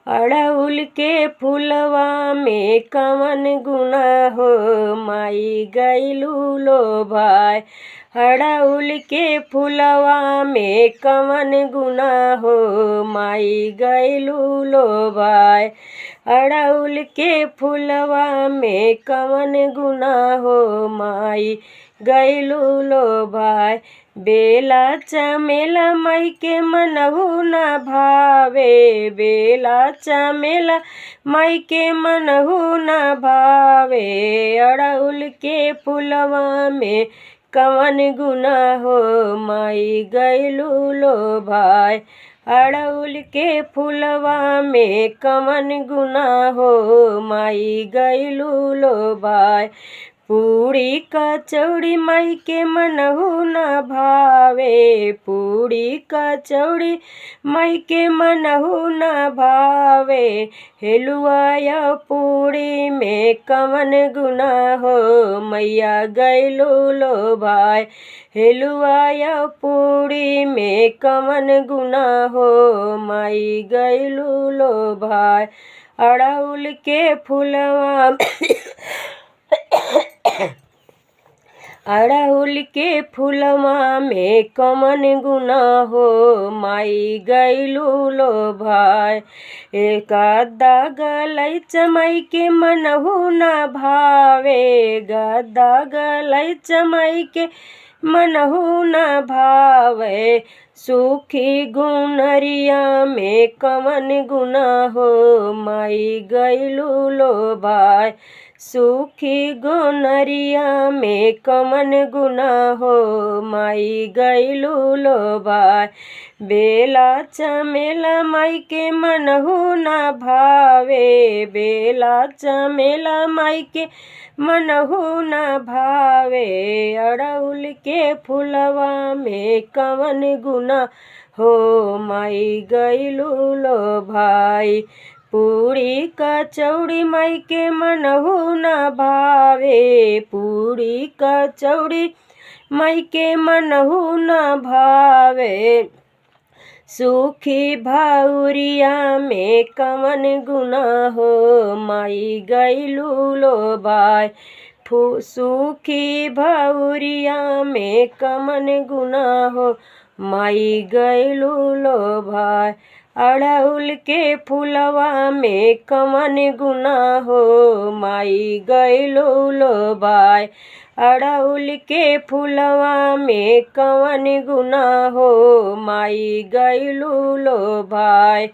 अड़हुल के फुलवा में कवन गुना हो माई गइलू लो भाई। अड़हुल के फुलवा में कवन गुना हो माई गइलू लो भाई। अड़हुल के फुलवा में कवन गुना हो माई गइलू लो भाई। बेला चमेला माई के मनहु न भावे, बेला चमेला माई के मनहु न भावे। अड़हुल के फुलवा में कवन गुना हो माई गइलू लो भाई। अड़हुल के फुलवा में कवन गुना हो माई गइलू लो भाई। पूड़ी कचौड़ी माई के मनहु न भावे, पूड़ी कचौड़ी माई के मनहु न भावे। हेलुआ या पूड़ी में कवन गुना हो मैया गइलू लो भाई। हेलुआ या पूड़ी में कवन गुना हो माई गइलू लो भाई। अड़हुल के फुलवा अड़हुल के फुलवा में कवन गुना हो माई गइलू लो भाई। गद्दा गलैच माई के मनहु न भावे, गद्दा गलैच माई के मनहु न भावे। सूखी गुनरिया में कवन गुना हो माई गइलू लो भाई। सूखी गुनरिया में कवन गुना हो माई गइलू लो भाई। बेला चमेला माई के मनहु न भावे, बेला चमेला माई के मनहु न भावे। अड़हुल के फुलवा में कवन गुना हो माई गइलू लो भाई। पूड़ी कचौड़ी माई के मनहु न भावे, पूड़ी कचौड़ी माई के मनहु न भावे। सूखी भाउरिया में कवन गुना हो माई गइलू लो भाई। सूखी भाउरिया में कवन गुना हो माई गइलू लो भाई। अड़हुल के फुलवा में कवन गुना हो माई गइलू लो भाई। अड़हुल के फुलवा में कवन गुना हो माई गइलू लो भाई।